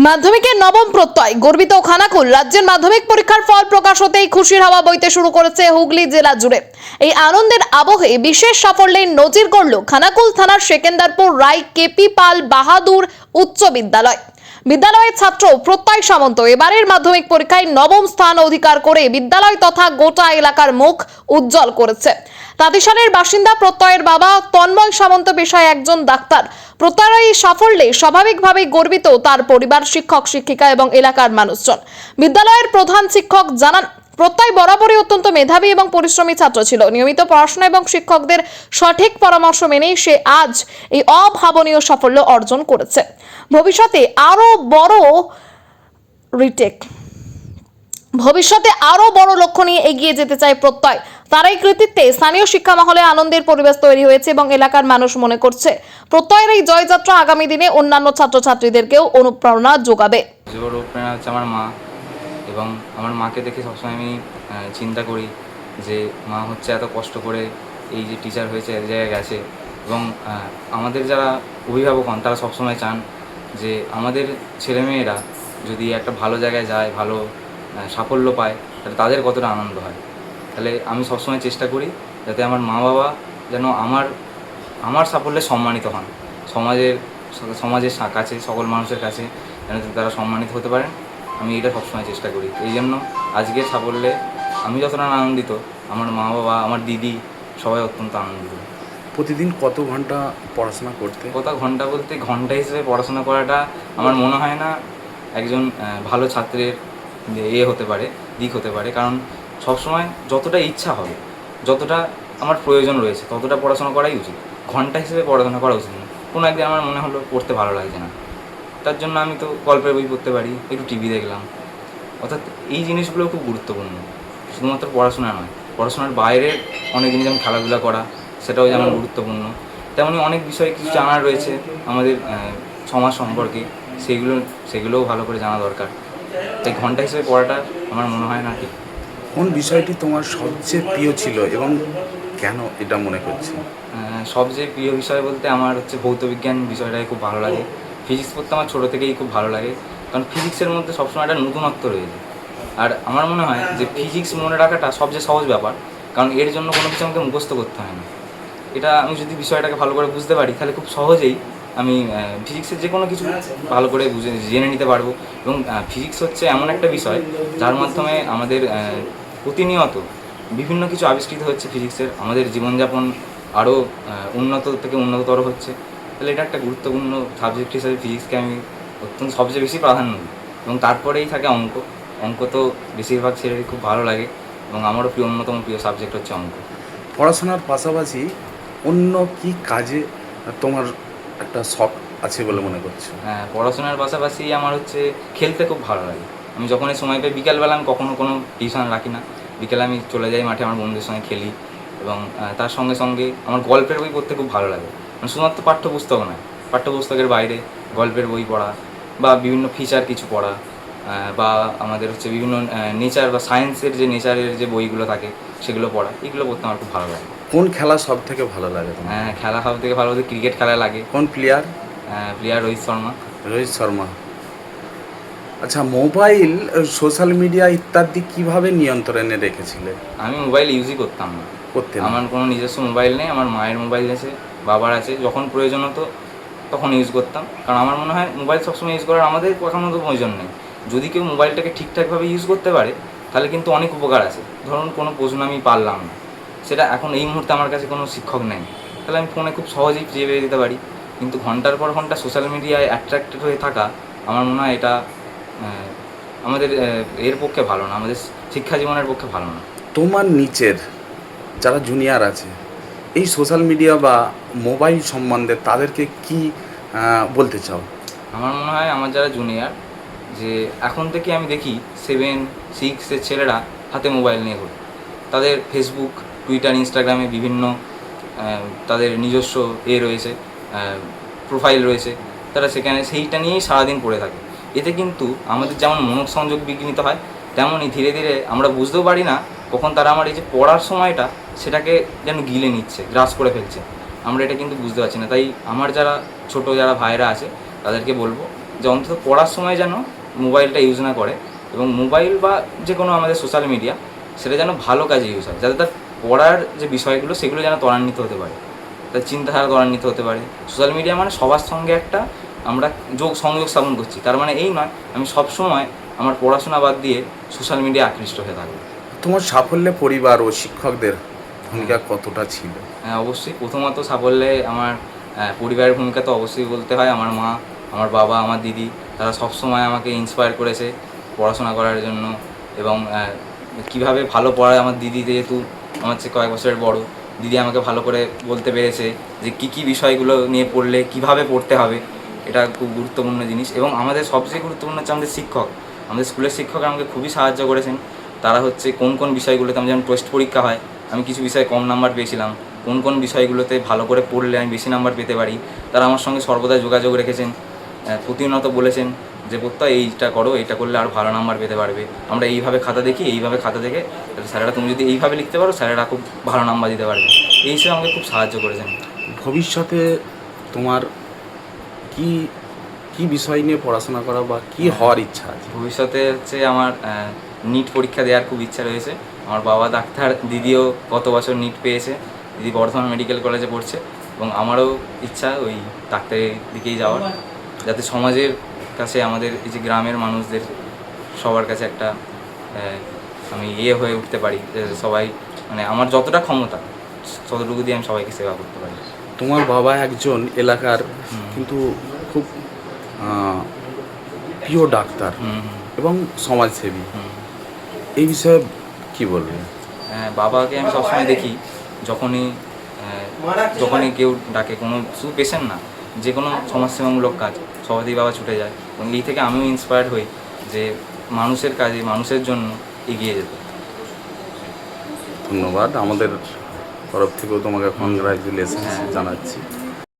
মাধ্যমিকের নবম প্রত্যয় গর্বিত খানাকুল। রাজ্যের মাধ্যমিক পরীক্ষার ফল প্রকাশ হতেই খুশির হাওয়া বইতে শুরু করেছে হুগলি জেলা জুড়ে। এই আনন্দের আবহে বিশেষ সাফল্যের নজির গড়ল খানাকুল থানার সেকেন্দারপুর রায় কেপি পাল বাহাদুর উচ্চ বিদ্যালয়। বিদ্যালয়ের ছাত্র প্রত্যয় সামন্ত এবারের মাধ্যমিক পরীক্ষায় নবম স্থান অধিকার করে বিদ্যালয় তথা গোটা এলাকার মুখ উজ্জ্বল করেছে। তাঁতিশালের বাসিন্দা প্রত্যয়ের বাবা তন্ময় সামন্ত পেশায় একজন ডাক্তার। প্রত্যয়ের এই সাফল্যে স্বাভাবিকভাবেই গর্বিত তার পরিবার, শিক্ষক শিক্ষিকা এবং এলাকার মানুষজন। বিদ্যালয়ের প্রধান শিক্ষক জানান, প্রত্যয় বরাবরই অত্যন্ত মেধাবী এবং পরিশ্রমী ছাত্র ছিল। নিয়মিত পড়াশোনা এবং শিক্ষকদের সঠিক পরামর্শ মেনেই সে আজ এই অভাবনীয় সাফল্য অর্জন করেছে। ভবিষ্যতে আরো বড় লক্ষ্য নিয়ে এগিয়ে যেতে চায় প্রত্যয়। তার এই কৃতিত্বে স্থানীয় শিক্ষা মহলে আনন্দের পরিবেশ তৈরি হয়েছে এবং এলাকার মানুষ মনে করছে প্রত্যয়ের এই জয়যাত্রা আগামী দিনে অন্যান্য ছাত্রছাত্রীদেরকেও অনুপ্রেরণা যোগাবে। অনুপ্রেরণা হচ্ছে আমার মা, এবং আমার মাকে দেখে সবসময় আমি চিন্তা করি যে মা হচ্ছে এত কষ্ট করে এই যে টিচার হয়েছে এক জায়গায় গেছে, এবং আমাদের যারা অভিভাবক হন তারা সবসময় চান যে আমাদের ছেলেমেয়েরা যদি একটা ভালো জায়গায় যায়, ভালো সাফল্য পায়, তাহলে তাদের কতটা আনন্দ হয়। তাহলে আমি সবসময় চেষ্টা করি যাতে আমার মা বাবা যেন আমার সাফল্যে সম্মানিত হন, সমাজের কাছে, সকল মানুষের কাছে যেন তারা সম্মানিত হতে পারেন। আমি এটা সবসময় চেষ্টা করি। এই জন্য আজকের সাফল্যে আমি যতটা আনন্দিত, আমার মা বাবা, আমার দিদি সবাই অত্যন্ত আনন্দিত। প্রতিদিন কত ঘন্টা পড়াশোনা করতে? কত ঘন্টা বলতে, ঘন্টা হিসেবে পড়াশোনা করাটা আমার মনে হয় না একজন ভালো ছাত্রের হতে পারে, দিক হতে পারে। কারণ সবসময় যতটা ইচ্ছা হবে, যতটা আমার প্রয়োজন রয়েছে, ততটা পড়াশোনা করাই উচিত। ঘন্টা হিসেবে পড়াশোনা করা উচিত না। কোনো একদিন আমার মনে হলো পড়তে ভালো লাগছে না, তার জন্য আমি তো গল্পের বই পড়তে পারি, একটু টিভি দেখলাম। অর্থাৎ এই জিনিসগুলো খুব গুরুত্বপূর্ণ। শুধুমাত্র পড়াশোনা নয়, পড়াশোনার বাইরের অনেক জিনিস, যেমন খেলাধুলা করা, সেটাও যেমন গুরুত্বপূর্ণ। তেমনই অনেক বিষয়ে কিছু জানার রয়েছে আমাদের সমাজ সম্পর্কে, সেগুলোও ভালো করে জানা দরকার। তাই ঘন্টা হিসেবে পড়াটা আমার মনে হয় না ঠিক। কোন বিষয়টি তোমার সবচেয়ে প্রিয় ছিল এবং কেন এটা মনে করছি? সবচেয়ে প্রিয় বিষয় বলতে আমার হচ্ছে ভৌতবিজ্ঞান বিষয়টাই খুব ভালো লাগে। ফিজিক্স পড়তে আমার ছোটো থেকেই খুব ভালো লাগে, কারণ ফিজিক্সের মধ্যে সবসময় একটা নতুনত্ব রয়েছে। আর আমার মনে হয় যে ফিজিক্স মনে রাখাটা সবচেয়ে সহজ ব্যাপার, কারণ এর জন্য কোনো কিছু আমাকে মুখস্থ করতে হয় না। এটা আমি যদি বিষয়টাকে ভালো করে বুঝতে পারি, তাহলে খুব সহজেই আমি ফিজিক্সের যে কোনো কিছু ভালো করে জেনে নিতে পারবো। এবং ফিজিক্স হচ্ছে এমন একটা বিষয় যার মাধ্যমে আমাদের প্রতিনিয়ত বিভিন্ন কিছু আবিষ্কৃত হচ্ছে ফিজিক্সের, আমাদের জীবনযাপন আরও উন্নত থেকে উন্নততর হচ্ছে। তাহলে এটা একটা গুরুত্বপূর্ণ সাবজেক্ট হিসেবে ফিজিক্সকে আমি অত্যন্ত সবচেয়ে বেশি প্রাধান্য দিই। এবং তারপরেই থাকে অঙ্ক। অঙ্ক তো বেশিরভাগ ছেলেরই খুব ভালো লাগে, এবং আমারও অন্যতম প্রিয় সাবজেক্ট হচ্ছে অঙ্ক। পড়াশোনার পাশাপাশি অন্য কি কাজে তোমার একটা শখ আছে বলে মনে করছো? হ্যাঁ, পড়াশোনার পাশাপাশি আমার হচ্ছে খেলতে খুব ভালো লাগে। আমি যখনই সময় পাই, বিকেলবেলা আমি কখনো কোনো টিউশন রাখি না, বিকেলে আমি চলে যাই মাঠে, আমার বন্ধুদের সঙ্গে খেলি। এবং তার সঙ্গে সঙ্গে আমার গল্পের বই পড়তে খুব ভালো লাগে। মানে শুধুমাত্র পাঠ্যপুস্তক নয়, পাঠ্যপুস্তকের বাইরে গল্পের বই পড়া, বা বিভিন্ন ফিচার কিছু পড়া, বা আমাদের হচ্ছে বিভিন্ন নেচার বা সায়েন্সের যে নেচারের যে বইগুলো থাকে সেগুলো পড়া, এগুলো পড়তে আমার খুব ভালো লাগে। কোন খেলা সব থেকে ভালো লাগে তোমার? খেলা সব থেকে ভালো বলতে ক্রিকেট খেলা লাগে। কোন প্লেয়ার? রোহিত শর্মা। রোহিত শর্মা। আচ্ছা, মোবাইল, সোশ্যাল মিডিয়া ইত্যাদি কিভাবে নিয়ন্ত্রণে রেখেছিলে? আমি মোবাইল ইউজই করতাম না। আমার কোনো নিজস্ব মোবাইল নেই, আমার মায়ের মোবাইল আছে, বাবার আছে। যখন প্রয়োজন হতো তখন ইউজ করতাম, কারণ আমার মনে হয় মোবাইল সবসময় ইউজ করার আমাদের কখনো তো প্রয়োজন নেই। যদি কেউ মোবাইলটাকে ঠিকঠাকভাবে ইউজ করতে পারে, তাহলে কিন্তু অনেক উপকার আছে। ধরুন কোনো প্রশ্ন আমি পারলাম না, সেটা এখন এই মুহূর্তে আমার কাছে কোনো শিক্ষক নেই, তাহলে আমি ফোনে খুব সহজেই পেয়ে দিতে পারি। কিন্তু ঘন্টার পর ঘন্টা সোশ্যাল মিডিয়ায় অ্যাট্রাক্টেড হয়ে থাকা, আমার মনে হয় এটা আমাদের এর পক্ষে ভালো না, আমাদের শিক্ষা জীবনের পক্ষে ভালো না। তোমার নিচের যারা জুনিয়র আছে, এই সোশ্যাল মিডিয়া বা মোবাইল সম্বন্ধে তাদেরকে কি বলতে চাও? আমার মনে হয় আমার যারা জুনিয়র, যে এখন থেকে আমি দেখি 7, 6 ছেলেরা হাতে মোবাইল নিয়ে ঘুরে। তাদের ফেসবুক, টুইটার, ইনস্টাগ্রামে বিভিন্ন তাদের নিজস্ব রয়েছে, প্রোফাইল রয়েছে, তারা সেখানে সেইটা নিয়েই সারাদিন পড়ে থাকে। এতে কিন্তু আমাদের যেমন মনোসংযোগ বিঘ্নিত হয়, তেমনই ধীরে ধীরে আমরা বুঝতেও পারি না কখন তারা আমার এই যে পড়ার সময়টা, সেটাকে যেন গিলে নিচ্ছে, গ্রাস করে ফেলছে। আমরা এটা কিন্তু বুঝতে পারছি না। তাই আমার যারা ছোট যারা ভাইরা আছে, তাদেরকে বলবো যে অন্তত পড়ার সময় যেন মোবাইলটা ইউজ না করে, এবং মোবাইল বা যে কোনো আমাদের সোশ্যাল মিডিয়া সেটা যেন ভালো কাজে ইউজ হয়, যাতে তার পড়ার যে বিষয়গুলো সেগুলো যেন ত্বরান্বিত হতে পারে, তার চিন্তাধারা ত্বরান্বিত হতে পারে। সোশ্যাল মিডিয়া মানে সবার সঙ্গে একটা আমরা সংযোগ স্থাপন করছি, তার মানে এই নয় আমি সবসময় আমার পড়াশোনা বাদ দিয়ে সোশ্যাল মিডিয়া আকৃষ্ট হয়ে থাকবো। তোমার সাফল্যে পরিবার ও শিক্ষকদের ভূমিকা কতটা ছিল? হ্যাঁ, অবশ্যই। প্রথমত সাফল্যে আমার পরিবারের ভূমিকা তো অবশ্যই বলতে হয়। আমার মা, আমার বাবা, আমার দিদি, তারা সবসময় আমাকে ইন্সপায়ার করেছে পড়াশোনা করার জন্য, এবং কীভাবে ভালো পড়ায় আমার দিদি, যেহেতু আমার চেয়ে কয়েক বছরের বড়, দিদি আমাকে ভালো করে বলতে পেরেছে যে কী বিষয়গুলো নিয়ে পড়লে কীভাবে পড়তে হবে, এটা খুব গুরুত্বপূর্ণ জিনিস। এবং আমাদের সবচেয়ে গুরুত্বপূর্ণ হচ্ছে আমাদের শিক্ষক, আমাদের স্কুলের শিক্ষক আমাকে খুবই সাহায্য করেছেন। তারা হচ্ছে কোন বিষয়গুলোতে আমার যেমন টেস্ট পরীক্ষা হয়, আমি কিছু বিষয়ে কম নাম্বার পেয়েছিলাম, কোন বিষয়গুলোতে ভালো করে পড়লে আমি বেশি নাম্বার পেতে পারি, তারা আমার সঙ্গে সর্বদা যোগাযোগ রেখেছেন, প্রতিনিয়ত বলেছেন যে প্রত্যয় এইটা করো, এইটা করলে আর ভালো নাম্বার পেতে পারবে, আমরা এইভাবে খাতা দেখি, এইভাবে খাতা দেখে স্যারেরা তুমি যদি এইভাবে লিখতে পারো স্যারেরা খুব ভালো নাম্বার দিতে পারবে, এই হিসেবে আমাকে খুব সাহায্য করেছেন। ভবিষ্যতে তোমার কি কি বিষয় নিয়ে পড়াশোনা করা বা কি হওয়ার ইচ্ছা আছে? ভবিষ্যতে হচ্ছে আমার নিট পরীক্ষা দেওয়ার খুব ইচ্ছা রয়েছে। আমার বাবা ডাক্তার, দিদিও গত বছর নিট পেয়েছে, দিদি বর্ধমান মেডিকেল কলেজে পড়ছে, এবং আমারও ইচ্ছা ওই ডাক্তারের দিকেই যাওয়ার, যাতে সমাজের কাছে আমাদের এই যে গ্রামের মানুষদের সবার কাছে একটা আমি হয়ে উঠতে পারি, যে সবাই মানে আমার যতটা ক্ষমতা ততটুকু দিয়ে আমি সবাইকে সেবা করতে পারি। তোমার বাবা একজন এলাকার কিন্তু খুব প্রিয় ডাক্তার এবং সমাজসেবী, এই বিষয়ে কি বলবে? বাবাকে আমি সবসময় দেখি যখনই কেউ ডাকে, কোনো শুধু পেশেন্ট না, যে কোনো সমাজসেবামূলক কাজ সবাই বাবা ছুটে যায়, এবং এই থেকে আমিও ইন্সপায়ার্ড হই যে মানুষের কাজে, মানুষের জন্য এগিয়ে যেতে। ধন্যবাদ, আমাদের তরফ থেকেও তোমাকে কংগ্রাচুলেশন জানাচ্ছি।